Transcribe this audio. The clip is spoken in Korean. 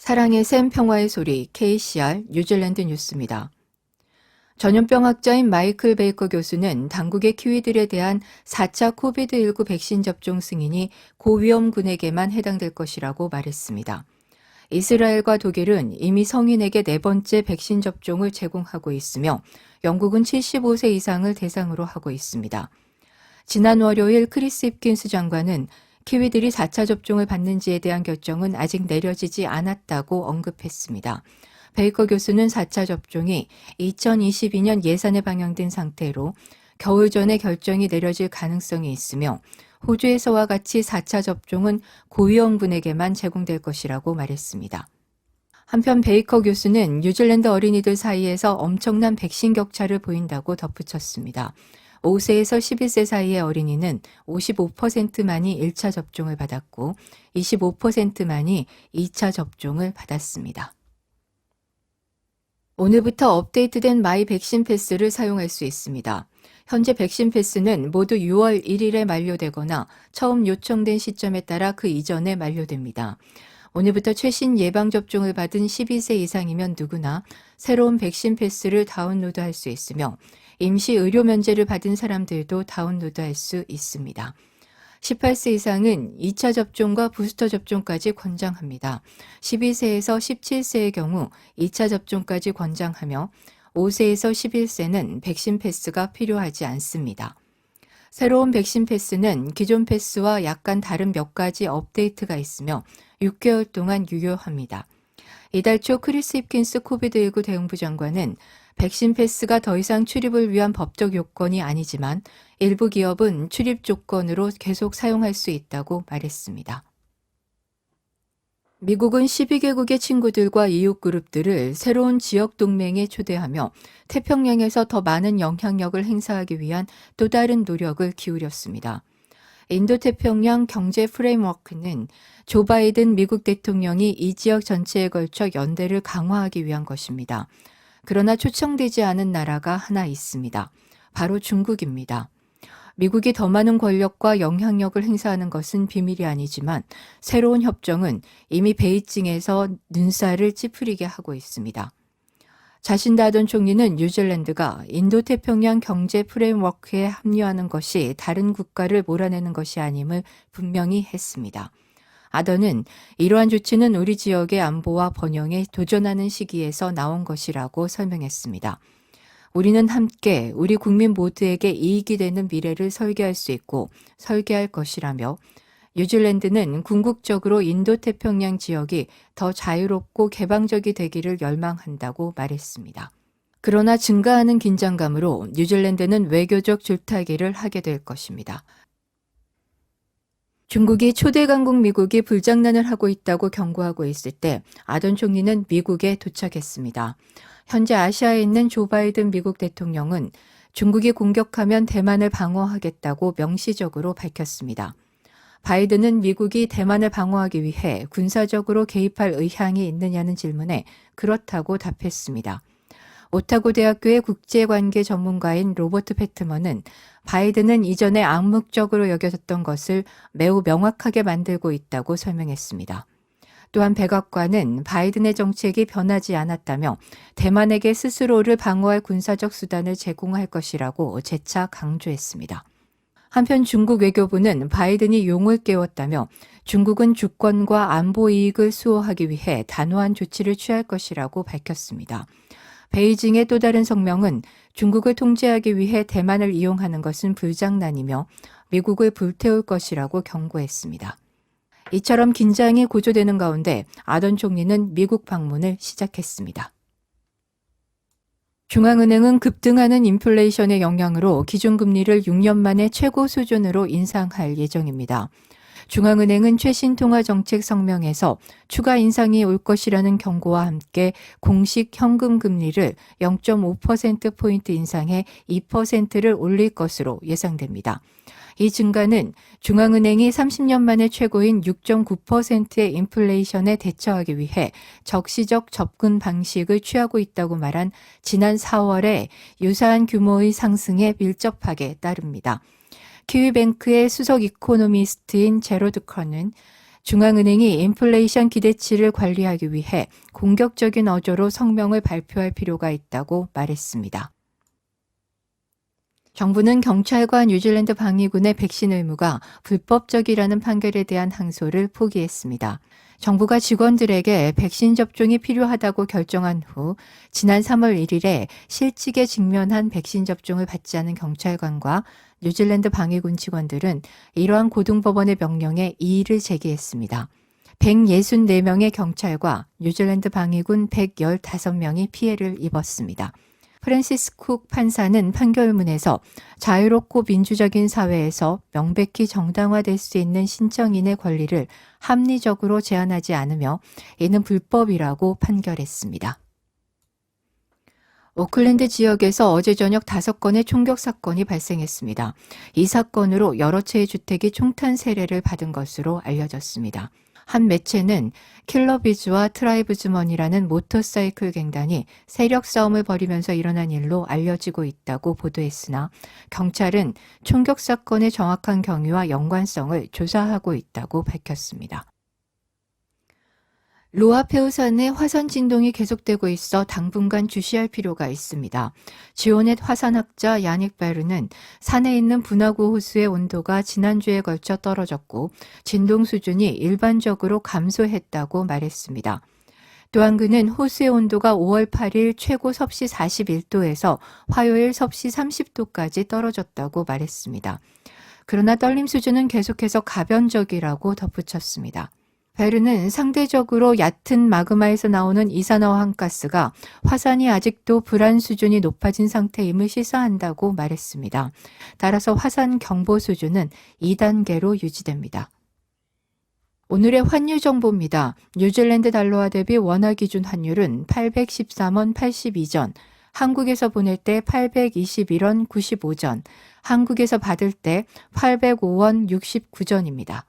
사랑의 샘 평화의 소리 KCR 뉴질랜드 뉴스입니다. 전염병학자인 마이클 베이커 교수는 당국의 키위들에 대한 4차 코비드19 백신 접종 승인이 고위험군에게만 해당될 것이라고 말했습니다. 이스라엘과 독일은 이미 성인에게 네 번째 백신 접종을 제공하고 있으며 영국은 75세 이상을 대상으로 하고 있습니다. 지난 월요일 크리스 힙킨스 장관은 키위들이 4차 접종을 받는지에 대한 결정은 아직 내려지지 않았다고 언급했습니다. 베이커 교수는 4차 접종이 2022년 예산에 반영된 상태로 겨울 전에 결정이 내려질 가능성이 있으며 호주에서와 같이 4차 접종은 고위험군에게만 제공될 것이라고 말했습니다. 한편 베이커 교수는 뉴질랜드 어린이들 사이에서 엄청난 백신 격차를 보인다고 덧붙였습니다. 5세에서 11세 사이의 어린이는 55%만이 1차 접종을 받았고 25%만이 2차 접종을 받았습니다. 오늘부터 업데이트된 마이 백신 패스를 사용할 수 있습니다. 현재 백신 패스는 모두 6월 1일에 만료되거나 처음 요청된 시점에 따라 그 이전에 만료됩니다. 오늘부터 최신 예방접종을 받은 12세 이상이면 누구나 새로운 백신 패스를 다운로드할 수 있으며 임시 의료 면제를 받은 사람들도 다운로드할 수 있습니다. 18세 이상은 2차 접종과 부스터 접종까지 권장합니다. 12세에서 17세의 경우 2차 접종까지 권장하며 5세에서 11세는 백신 패스가 필요하지 않습니다. 새로운 백신 패스는 기존 패스와 약간 다른 몇 가지 업데이트가 있으며 6개월 동안 유효합니다. 이달 초 크리스 힙킨스 코비드19 대응부 장관은 백신 패스가 더 이상 출입을 위한 법적 요건이 아니지만 일부 기업은 출입 조건으로 계속 사용할 수 있다고 말했습니다. 미국은 12개국의 친구들과 이웃 그룹들을 새로운 지역 동맹에 초대하며 태평양에서 더 많은 영향력을 행사하기 위한 또 다른 노력을 기울였습니다. 인도태평양 경제 프레임워크는 조 바이든 미국 대통령이 이 지역 전체에 걸쳐 연대를 강화하기 위한 것입니다. 그러나 초청되지 않은 나라가 하나 있습니다. 바로 중국입니다. 미국이 더 많은 권력과 영향력을 행사하는 것은 비밀이 아니지만 새로운 협정은 이미 베이징에서 눈살을 찌푸리게 하고 있습니다. 자신다던 총리는 뉴질랜드가 인도태평양 경제 프레임워크에 합류하는 것이 다른 국가를 몰아내는 것이 아님을 분명히 했습니다. 아더는 이러한 조치는 우리 지역의 안보와 번영에 도전하는 시기에서 나온 것이라고 설명했습니다. 우리는 함께 우리 국민 모두에게 이익이 되는 미래를 설계할 수 있고 설계할 것이라며 뉴질랜드는 궁극적으로 인도태평양 지역이 더 자유롭고 개방적이 되기를 열망한다고 말했습니다. 그러나 증가하는 긴장감으로 뉴질랜드는 외교적 줄타기를 하게 될 것입니다. 중국이 초대 강국 미국이 불장난을 하고 있다고 경고하고 있을 때 아던 총리는 미국에 도착했습니다. 현재 아시아에 있는 조 바이든 미국 대통령은 중국이 공격하면 대만을 방어하겠다고 명시적으로 밝혔습니다. 바이든은 미국이 대만을 방어하기 위해 군사적으로 개입할 의향이 있느냐는 질문에 그렇다고 답했습니다. 오타고 대학교의 국제관계 전문가인 로버트 패트먼은 바이든은 이전에 암묵적으로 여겨졌던 것을 매우 명확하게 만들고 있다고 설명했습니다. 또한 백악관은 바이든의 정책이 변하지 않았다며 대만에게 스스로를 방어할 군사적 수단을 제공할 것이라고 재차 강조했습니다. 한편 중국 외교부는 바이든이 용을 깨웠다며 중국은 주권과 안보 이익을 수호하기 위해 단호한 조치를 취할 것이라고 밝혔습니다. 베이징의 또 다른 성명은 중국을 통제하기 위해 대만을 이용하는 것은 불장난이며 미국을 불태울 것이라고 경고했습니다. 이처럼 긴장이 고조되는 가운데 아던 총리는 미국 방문을 시작했습니다. 중앙은행은 급등하는 인플레이션의 영향으로 기준금리를 6년 만에 최고 수준으로 인상할 예정입니다. 중앙은행은 최신 통화정책 성명에서 추가 인상이 올 것이라는 경고와 함께 공식 현금 금리를 0.5%포인트 인상해 2%를 올릴 것으로 예상됩니다. 이 증가는 중앙은행이 30년 만에 최고인 6.9%의 인플레이션에 대처하기 위해 적시적 접근 방식을 취하고 있다고 말한 지난 4월에 유사한 규모의 상승에 밀접하게 따릅니다. 키위뱅크의 수석 이코노미스트인 제로드 커는 중앙은행이 인플레이션 기대치를 관리하기 위해 공격적인 어조로 성명을 발표할 필요가 있다고 말했습니다. 정부는 경찰과 뉴질랜드 방위군의 백신 의무가 불법적이라는 판결에 대한 항소를 포기했습니다. 정부가 직원들에게 백신 접종이 필요하다고 결정한 후 지난 3월 1일에 실직에 직면한 백신 접종을 받지 않은 경찰관과 뉴질랜드 방위군 직원들은 이러한 고등법원의 명령에 이의를 제기했습니다. 164명의 경찰과 뉴질랜드 방위군 115명이 피해를 입었습니다. 프랜시스 쿡 판사는 판결문에서 자유롭고 민주적인 사회에서 명백히 정당화될 수 있는 신청인의 권리를 합리적으로 제한하지 않으며 이는 불법이라고 판결했습니다. 오클랜드 지역에서 어제 저녁 5건의 총격 사건이 발생했습니다. 이 사건으로 여러 채의 주택이 총탄 세례를 받은 것으로 알려졌습니다. 한 매체는 킬러비즈와 트라이브즈먼이라는 모터사이클 갱단이 세력 싸움을 벌이면서 일어난 일로 알려지고 있다고 보도했으나 경찰은 총격 사건의 정확한 경위와 연관성을 조사하고 있다고 밝혔습니다. 로아페우산의 화산 진동이 계속되고 있어 당분간 주시할 필요가 있습니다. 지오넷 화산학자 야닉 베르는 산에 있는 분화구 호수의 온도가 지난주에 걸쳐 떨어졌고 진동 수준이 일반적으로 감소했다고 말했습니다. 또한 그는 호수의 온도가 5월 8일 최고 섭씨 41도에서 화요일 섭씨 30도까지 떨어졌다고 말했습니다. 그러나 떨림 수준은 계속해서 가변적이라고 덧붙였습니다. 베르는 상대적으로 얕은 마그마에서 나오는 이산화황가스가 화산이 아직도 불안 수준이 높아진 상태임을 시사한다고 말했습니다. 따라서 화산 경보 수준은 2단계로 유지됩니다. 오늘의 환율 정보입니다. 뉴질랜드 달러화 대비 원화 기준 환율은 813원 82전, 한국에서 보낼 때 821원 95전, 한국에서 받을 때 805원 69전입니다.